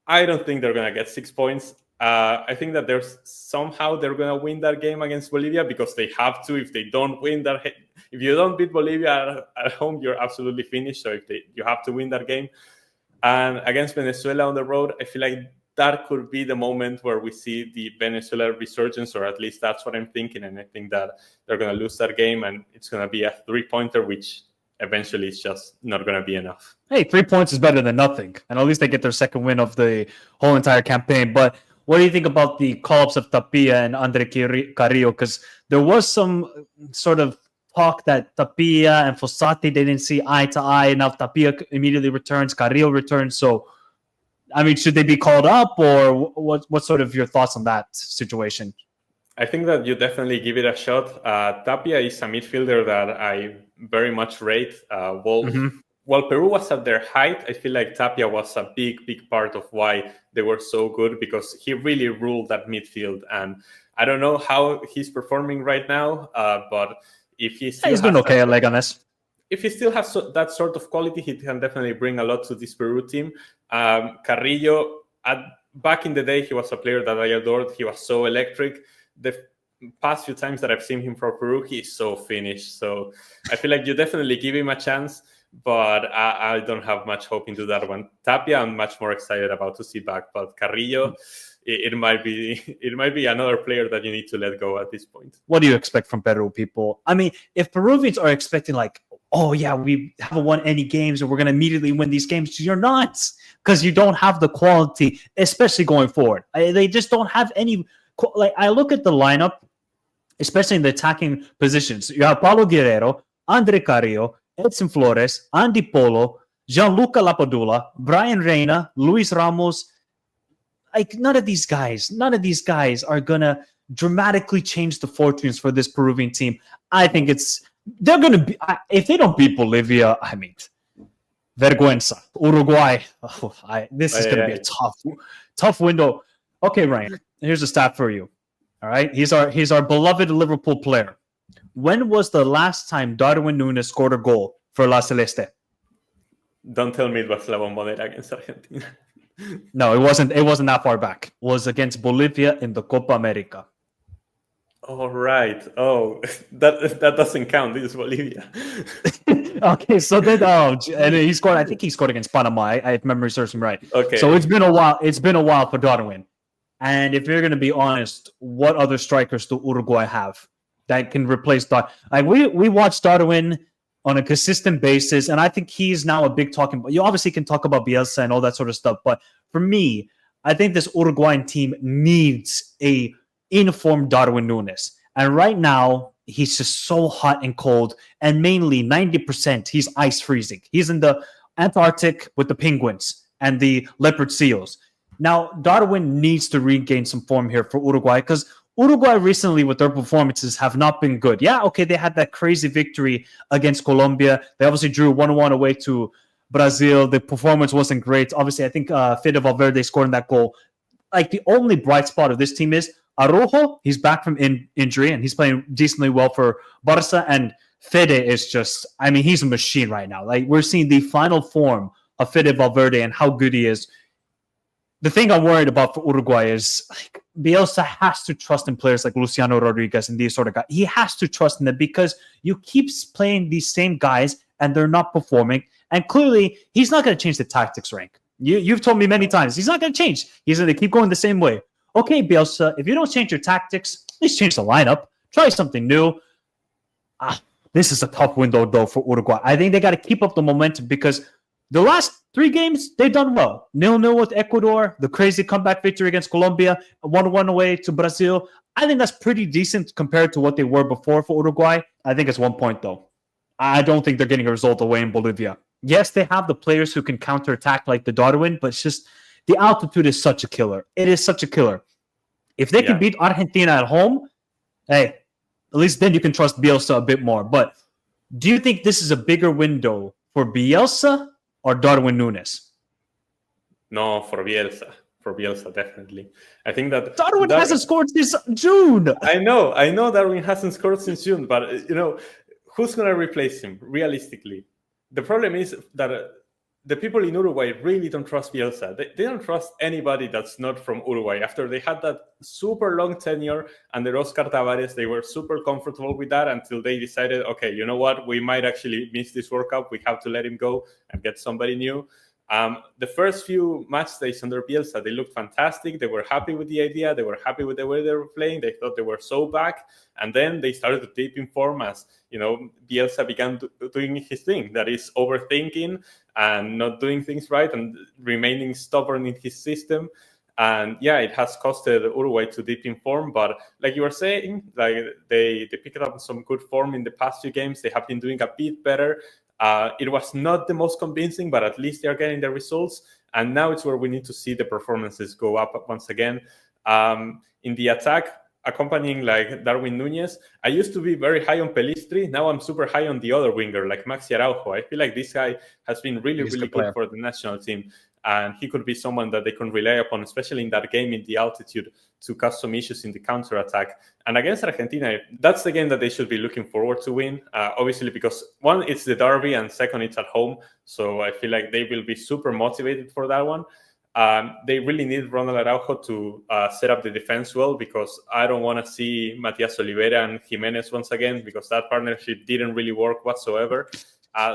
I don't think they're going to get 6 points. I think that they're going to win that game against Bolivia because they have to. If they don't win if you don't beat Bolivia at home, you're absolutely finished. So you have to win that game. And against Venezuela on the road, I feel like that could be the moment where we see the Venezuela resurgence, or at least that's what I'm thinking. And I think that they're going to lose that game, and it's going to be a 3-pointer, which eventually is just not going to be enough. Hey, 3 points is better than nothing. And at least they get their second win of the whole entire campaign. But what do you think about the call-ups of Tapia and Andre Carrillo? Because there was some sort of talk that Tapia and Fossati didn't see eye to eye. Now Tapia immediately returns, Carrillo returns. So, I mean, should they be called up, or what's sort of your thoughts on that situation? I think that you definitely give it a shot. Tapia is a midfielder that I very much rate. While Peru was at their height, I feel like Tapia was a big part of why they were so good, because he really ruled that midfield. And I don't know how he's performing right now, but if he's doing okay at Leganes. If he still has that sort of quality, he can definitely bring a lot to this Peru team. Carrillo, back in the day, he was a player that I adored. He was so electric. The past few times that I've seen him for Peru, he's so finished. So I feel like you definitely give him a chance, but I don't have much hope into that one. Tapia, I'm much more excited about to see back, but Carrillo, it might be another player that you need to let go at this point. What do you expect from Peru, people? I mean, if Peruvians are expecting like, oh yeah, we haven't won any games and we're going to immediately win these games, you're not, because you don't have the quality, especially going forward. They just don't have any. Like, I look at the lineup, especially in the attacking positions. You have Paulo Guerrero, Andre Carrillo, Edson Flores, Andy Polo, Gianluca Lapadula, Brian Reina, Luis Ramos. Like, none of these guys are going to dramatically change the fortunes for this Peruvian team. I think they're going to be, if they don't beat Bolivia, I mean, vergüenza. Uruguay. This is going to be a tough window. Okay, Ryan, here's a stat for you. All right. He's our beloved Liverpool player. When was the last time Darwin Núñez scored a goal for La Celeste? Don't tell me it was La Bombonera against Argentina. No, it wasn't. It wasn't that far back. It was against Bolivia in the Copa America. All right. Oh, that doesn't count. This is Bolivia. Okay, so then and he scored. I think he scored against Panama. If memory serves me right. So Okay. it's been a while. It's been a while for Darwin. And if you're going to be honest, what other strikers do Uruguay have that can replace Darwin? Like we watch Darwin on a consistent basis, and I think he's now a big talking. You obviously can talk about Bielsa and all that sort of stuff, but for me, I think this Uruguayan team needs a informed Darwin Nunes. And right now, he's just so hot and cold, and mainly 90% he's ice freezing. He's in the Antarctic with the penguins and the leopard seals. Now, Darwin needs to regain some form here for Uruguay because Uruguay recently, with their performances, have not been good. Yeah, okay, they had that crazy victory against Colombia. They obviously drew 1-1 away to Brazil. The performance wasn't great. Obviously, I think Fede Valverde scored in that goal. Like, the only bright spot of this team is Araujo. He's back from injury, and he's playing decently well for Barca. And Fede is just, I mean, he's a machine right now. Like, we're seeing the final form of Fede Valverde and how good he is. The thing I'm worried about for Uruguay is like Bielsa has to trust in players like Luciano Rodriguez and these sort of guys. He has to trust in them because you keep playing these same guys and they're not performing. And clearly, he's not going to change the tactics rank. You've told me many times he's not going to change. He's going to keep going the same way. Okay, Bielsa, if you don't change your tactics, at least change the lineup. Try something new. This is a tough window, though, for Uruguay. I think they got to keep up the momentum because the last 3 games, they've done well. 0-0 with Ecuador, the crazy comeback victory against Colombia, 1-1 away to Brazil. I think that's pretty decent compared to what they were before for Uruguay. I think it's 1 point, though. I don't think they're getting a result away in Bolivia. Yes, they have the players who can counterattack like the Darwin, but it's just the altitude is such a killer. It is such a killer. If they can beat Argentina at home, hey, at least then you can trust Bielsa a bit more. But do you think this is a bigger window for Bielsa or Darwin Nunes? No, for Bielsa. For Bielsa, definitely. I think that Darwin hasn't scored since June. I know Darwin hasn't scored since June, but who's going to replace him realistically? The problem is that the people in Uruguay really don't trust Bielsa. They don't trust anybody that's not from Uruguay. After they had that super long tenure under Oscar Tavares, they were super comfortable with that until they decided, okay, you know what? We might actually miss this World Cup. We have to let him go and get somebody new. The first few match days under Bielsa, they looked fantastic. They were happy with the idea. They were happy with the way they were playing. They thought they were so back. And then they started to dip in form as, Bielsa began doing his thing. That is overthinking and not doing things right and remaining stubborn in his system. And yeah, it has costed Uruguay to dip in form. But like you were saying, like they picked up some good form in the past few games. They have been doing a bit better. It was not the most convincing, but at least they're getting the results. And now it's where we need to see the performances go up once again. In the attack, accompanying like Darwin Nunes, I used to be very high on Pelistri. Now I'm super high on the other winger, like Maxi Araujo. I feel like this guy has been really good for the national team. And he could be someone that they can rely upon, especially in that game in the altitude, to cause some issues in the counter-attack. And against Argentina, that's the game that they should be looking forward to win, obviously, because one, it's the derby, and second, it's at home. So I feel like they will be super motivated for that one. They really need Ronald Araujo to set up the defense well, because I don't want to see Matias Oliveira and Jimenez once again, because that partnership didn't really work whatsoever.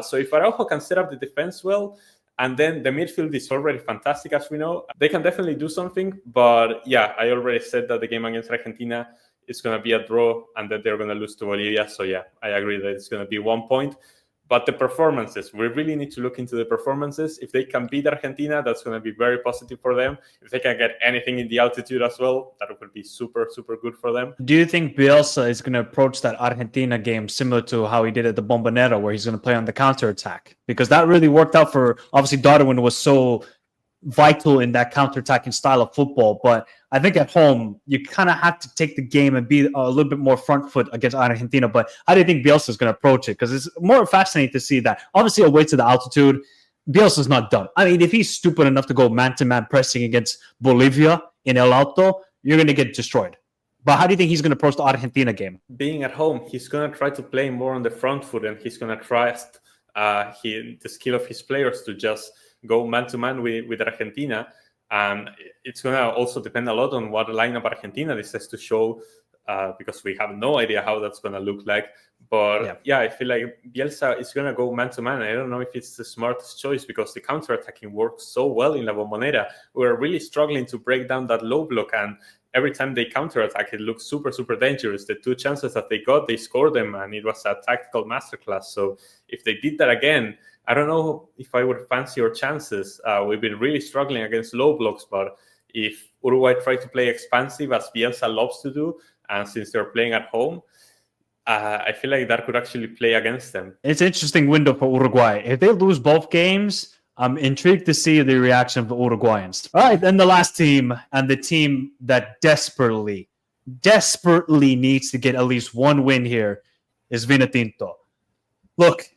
So if Araujo can set up the defense well, and then the midfield is already fantastic, as we know, they can definitely do something. But yeah, I already said that the game against Argentina is going to be a draw and that they're going to lose to Bolivia. So yeah, I agree that it's going to be 1 point. But the performances, we really need to look into the performances. If they can beat Argentina, that's going to be very positive for them. If they can get anything in the altitude as well, that would be super, super good for them. Do you think Bielsa is going to approach that Argentina game similar to how he did at the Bombonera, where he's going to play on the counterattack? Because that really worked out for, obviously, Darwin was so vital in that counterattacking style of football. But I think at home, you kind of have to take the game and be a little bit more front foot against Argentina. But how do you think Bielsa is going to approach it? Because it's more fascinating to see that. Obviously, away to the altitude, Bielsa's not done. I mean, if he's stupid enough to go man-to-man pressing against Bolivia in El Alto, you're going to get destroyed. But how do you think he's going to approach the Argentina game? Being at home, he's going to try to play more on the front foot, and he's going to trust the skill of his players to just go man-to-man with Argentina. And it's going to also depend a lot on what lineup Argentina decides to show because we have no idea how that's going to look like. But yeah, I feel like Bielsa is going to go man-to-man. I don't know if it's the smartest choice because the counter-attacking works so well in La Bombonera. We're really struggling to break down that low block, and every time they counter-attack, it looks super, super dangerous. The 2 chances that they got, they scored them, and it was a tactical masterclass. So if they did that again, I don't know if I would fancy our chances. We've been really struggling against low blocks, but if Uruguay try to play expansive, as Bielsa loves to do, and since they're playing at home, I feel like that could actually play against them. It's an interesting window for Uruguay. If they lose both games, I'm intrigued to see the reaction of the Uruguayans. All right, then the last team, and the team that desperately needs to get at least one win here, is Vinotinto. Look,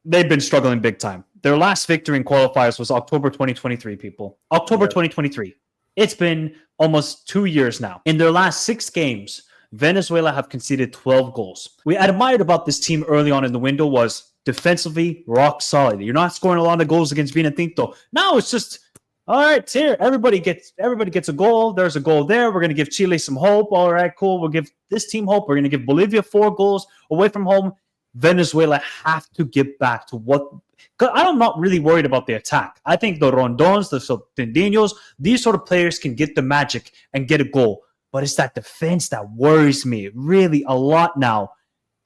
they've been struggling big time. Their last victory in qualifiers was October 2023, people. October 2023. It's been almost 2 years now. In their last 6 games, Venezuela have conceded 12 goals. We admired about this team early on in the window was defensively rock solid. You're not scoring a lot of goals against Vinotinto. Now it's just, all right, here, everybody gets a goal. There's a goal there. We're going to give Chile some hope. All right, cool. We'll give this team hope. We're going to give Bolivia 4 goals away from home. Venezuela have to get back to what... I'm not really worried about the attack. I think the Rondons, the Sotendinos, these sort of players can get the magic and get a goal. But it's that defense that worries me really a lot now.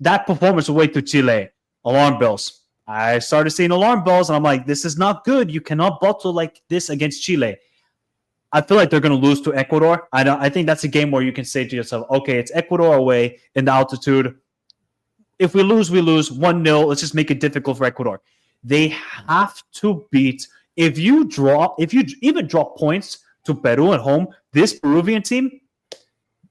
That performance away to Chile, alarm bells. I started seeing alarm bells, and I'm like, this is not good. You cannot bottle like this against Chile. I feel like they're going to lose to Ecuador. I think that's a game where you can say to yourself, okay, it's Ecuador away in the altitude. If we lose, we lose 1-0. Let's just make it difficult for Ecuador. They have to beat. If you even drop points to Peru at home, this Peruvian team,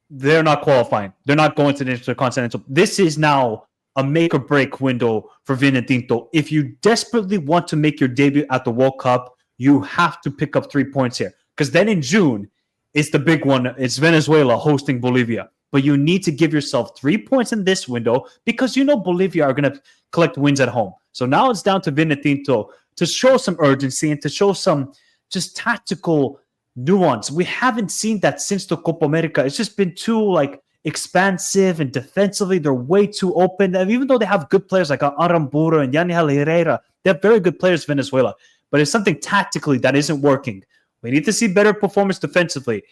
they're not qualifying. They're not going to the Intercontinental. This is now a make or break window for Vinotinto. If you desperately want to make your debut at the World Cup, you have to pick up 3 points here. Because then in June, it's the big one. It's Venezuela hosting Bolivia. But you need to give yourself 3 points in this window because you know Bolivia are going to collect wins at home. So now it's down to Vinotinto to show some urgency and to show some just tactical nuance. We haven't seen that since the Copa America. It's just been too expansive, and defensively they're way too open. And even though they have good players like Aramburu and Yaniel Herrera, they have very good players, Venezuela. But it's something tactically that isn't working. We need to see better performance defensively.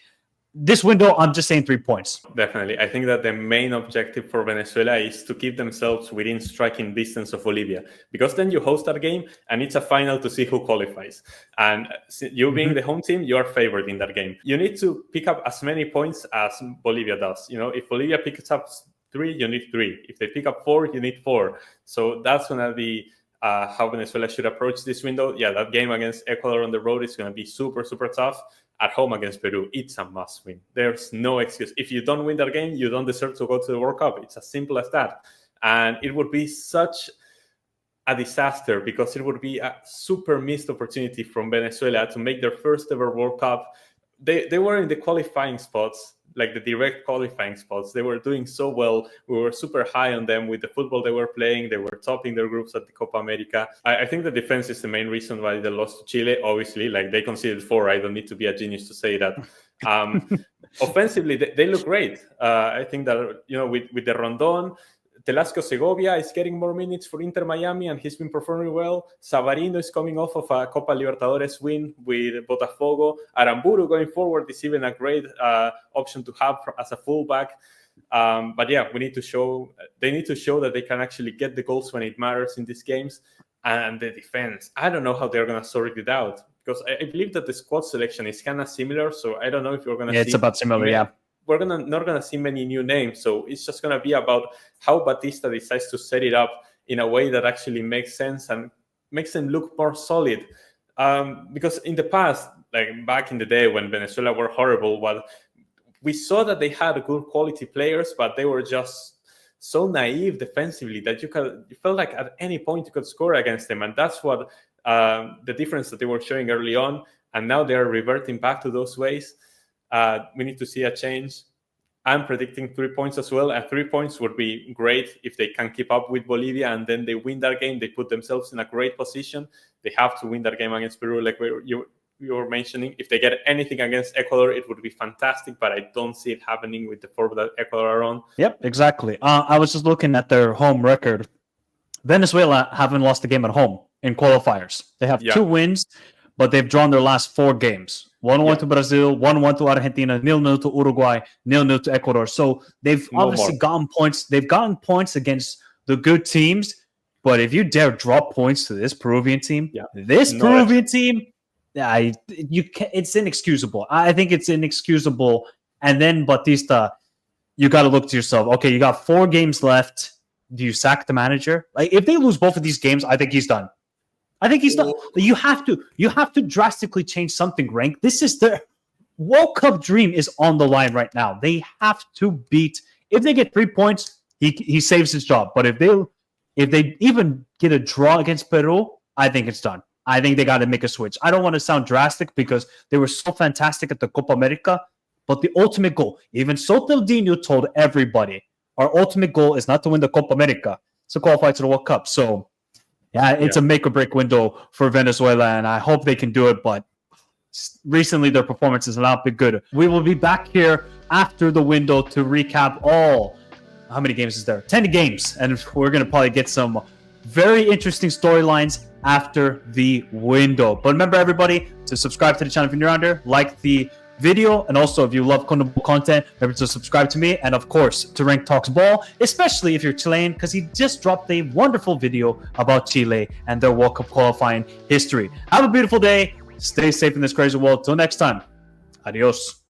This window, I'm just saying 3 points. Definitely. I think that the main objective for Venezuela is to keep themselves within striking distance of Bolivia, because then you host that game and it's a final to see who qualifies. And you being the home team, you are favored in that game. You need to pick up as many points as Bolivia does. You know, if Bolivia picks up 3, you need 3. If they pick up 4, you need 4. So that's going to be how Venezuela should approach this window. Yeah, that game against Ecuador on the road is going to be super, super tough. At home against Peru, it's a must win. There's no excuse. If you don't win that game, you don't deserve to go to the World Cup. It's as simple as that. And it would be such a disaster because it would be a super missed opportunity from Venezuela to make their first ever World Cup. They were in the qualifying spots, like the direct qualifying spots. They were doing so well. We were super high on them with the football they were playing. They were topping their groups at the Copa America. I think the defense is the main reason why they lost to Chile. Obviously, they conceded 4. I don't need to be a genius to say that. Offensively, they look great. I think that, with the Rondon, Telasco Segovia is getting more minutes for Inter Miami, and he's been performing well. Savarino is coming off of a Copa Libertadores win with Botafogo. Aramburu going forward is even a great option to have as a fullback. But yeah, they need to show that they can actually get the goals when it matters in these games. And the defense, I don't know how they're going to sort it out, because I believe that the squad selection is kind of similar. So I don't know if you're going to see... Yeah, it's about similar, yeah. We're not gonna see many new names, so it's just gonna be about how Batista decides to set it up in a way that actually makes sense and makes them look more solid. Because in the past, back in the day when Venezuela were horrible, we saw that they had good quality players, but they were just so naive defensively that you felt like at any point you could score against them, and that's what the difference that they were showing early on, and now they are reverting back to those ways. We need to see a change. I'm predicting 3 points as well, and 3 points would be great if they can keep up with Bolivia and then they win that game. They put themselves in a great position. They have to win that game against Peru, like you were mentioning. If they get anything against Ecuador, it would be fantastic, but I don't see it happening with the form that Ecuador are on. Yep, exactly. I was just looking at their home record. Venezuela haven't lost a game at home in qualifiers. They have 2 wins, but they've drawn their last 4 games. 1-1 to Brazil, 1-1 to Argentina, 0-0 to Uruguay, 0-0 to Ecuador. So they've obviously gotten points. They've gotten points against the good teams. But if you dare drop points to this Peruvian team, it's inexcusable. I think it's inexcusable. And then Batista, you got to look to yourself. Okay, you got 4 games left. Do you sack the manager? Like, if they lose both of these games, I think he's done. I think he's done. You have to drastically change something, Rank. This is the World Cup dream is on the line right now. They have to beat. If they get 3 points, he saves his job. But if they even get a draw against Peru, I think it's done. I think they got to make a switch. I don't want to sound drastic because they were so fantastic at the Copa America, but the ultimate goal, even Soteldinho told everybody, our ultimate goal is not to win the Copa America, it's to qualify to the World Cup. So, it's a make or break window for Venezuela, and I hope they can do it, but recently their performance has not been good. We will be back here after the window to recap how many games is there? 10 games, and we're going to probably get some very interesting storylines after the window. But remember, everybody, to subscribe to the channel if you're new around here, like the video, and also if you love Conmebol content, remember to subscribe to me, and of course to Rank Talks Ball, especially if you're Chilean, because he just dropped a wonderful video about Chile and their World Cup qualifying history. Have a beautiful day. Stay safe in this crazy world. Till next time. Adios.